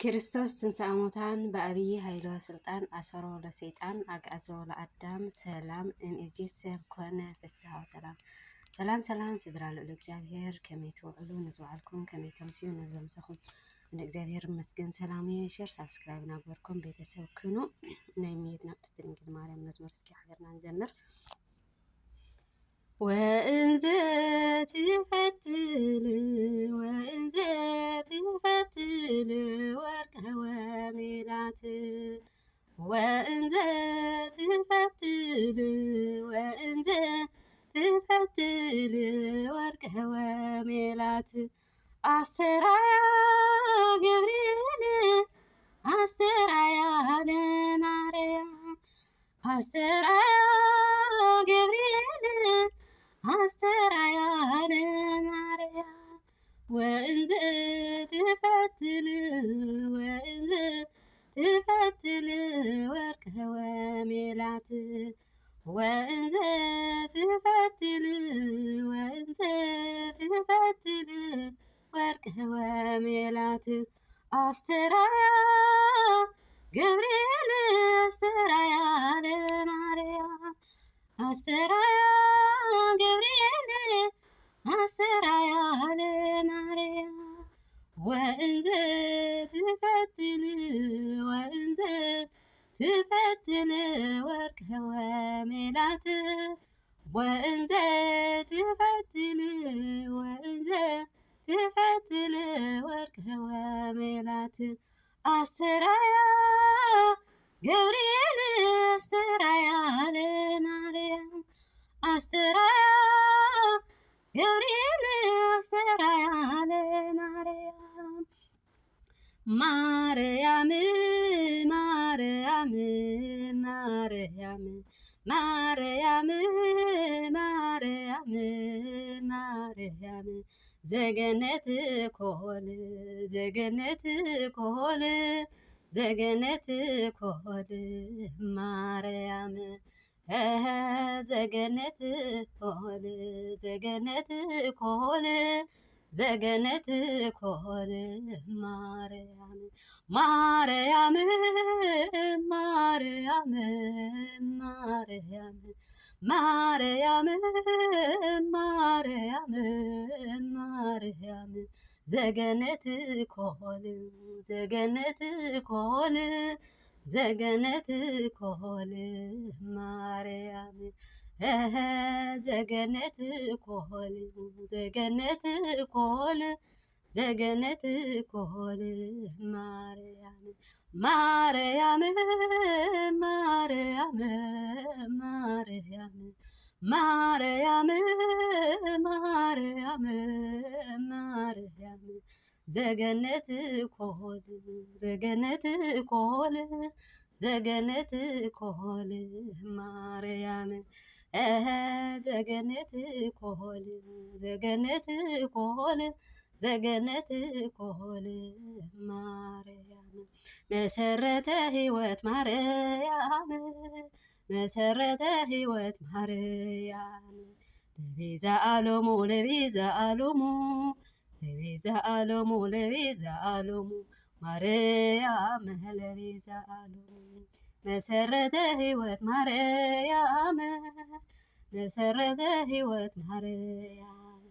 ክርስቶስ ትንሣኤ ሙታን በአብይ ኃይሎ ስልጣን አሰሮ ለሰይጣን አግዓዞ ለአዳም ሰላም እምይእዜሰ ኮነ ፍስሐ ወሰላም። ሰላም ስድራ ልዑል እግዚአብሔር ከመይ ትውዕሉ ንዝባዓልኩም ከመይ ተምስዩ ንዘምሰኹም እንደ እግዚአብሔር ይመስገን። ሰላም ሼር ሳብስክራይብ ናግበርኩም ቤተሰብ ክኑ ናይ እመቤትና ቅድስት ድንግል ማርያም መዝሙር እስኪ ሓቢርና ንዘምር። ወእንዘ ትፈትል ወርቀ ወሜላት ወእንዘ ትፈትል ወርቀ ወሜላት አስተርአያ ገብርኤል አስተርአያ ለማርያም አስተርአያ ገብርኤል አስተርአያ ለማርያም ወእንዘ ትፈትል ወርቀ ወሜላት ወእንዘ ትፈትል ወርቀ ወሜላት አስተርአያ ገብርኤል አስተርአያ ለማርያም አስተርአያ ገብርኤል አስተርአያ ለማርያም ወእንዘ ትፈትል ወርቀ ወሜላት ወእንዘ ትፈትል ወርቀ ወሜላት አስተርአያ ገብርኤል አስተርአያ ለማርያም አስተርአያ ገብርኤል አስተርአያ ለማርያም ማርያም ማርያም ማርያም ማርያም ማርያም ማርያም ዘገነት ኮል ዘገነት ኮል ዘገነት ኮል ማርያም ዘገነት ኮል ዘገነት ኮል ዘገነት ኮል ማርያም ማርያም ማርያም ማርያም ማርያም ማርያም ማርያም ዘገነት ኮል ዘገነት ኮል ዘገነት ኮል ማርያም ዘገነት ኮል ዘገነት ኮል ዘገነት ኮል ማርያም ማርያም ማርያም ማርያም ማርያም ማርያም ማርያም ዘገነት ኮል ዘገነት ኮል ዘገነት ኮል ማርያም ዘገነት ኮል ዘገነት ኮል ዘገነት ኮል ማርያም መሰረተ ሕይወት ማርያም መሰረተ ሕይወት ማርያም ለቤዛ ዓለሙ ለቤዛ ዓለሙ ለቤዛ ዓለሙ ለቤዛ ዓለሙ ማርያም ለቤዛ ዓለሙ መሰረተ ሕይወት ማርያም መሰረተ ሕይወት ማርያም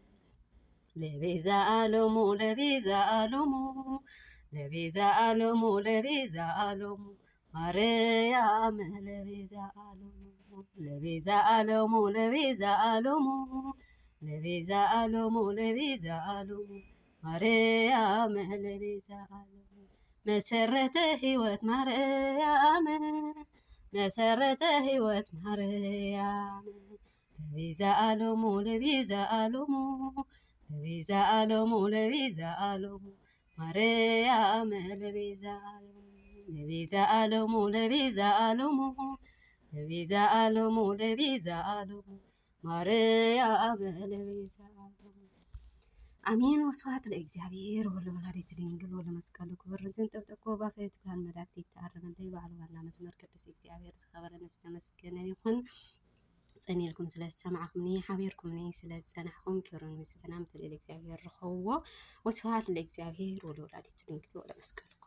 ለቤዛ ዓለሙ ለቤዛ ዓለሙ ለቤዛ ዓለሙ ለቤዛ ዓለሙ ማርያም ለቤዛ ዓለሙ ለቤዛ ዓለሙ ለቤዛ ዓለሙ ለቤዛ ዓለሙ ለቤዛ ዓለሙ ማርያም ለቤዛ ዓለሙ መሰረተ ሕይወት ማርያም መሰረተ ሕይወት ማርያም ለቤዛ ዓለሙ ለቤዛ ዓለሙ ለቤዛ ዓለሙ ለቤዛ ዓለሙ ማርያም ለቤዛ ዓለሙ ለቤዛ ዓለሙ ለቤዛ ዓለሙ ለቤዛ ዓለሙ ለቤዛ ዓለሙ ማርያም ለቤዛ ዓለሙ አሜን። ወስብሐት ለእግዚአብሔር ወለወላዲቱ ድንግል ወለመስቀሉ ክቡር ዘንጠብጠቆ ባፈቱ ካን መላእክት ይተዓረፈን በዓል ዋና መዝሙር ቅዱስ እግዚአብሔር ዝኸበረን ዝተመስገነ ይኹን። ጸኒልኩም ስለ ሰማዕኹምኒ ሓቢርኩምኒ ስለ ጸናሕኩም ክብርን ምስጋና ምትልል እግዚአብሔር ረኸብዎ። ወስብሐት ለእግዚአብሔር ወለወላዲቱ ድንግል ወለመስቀሉ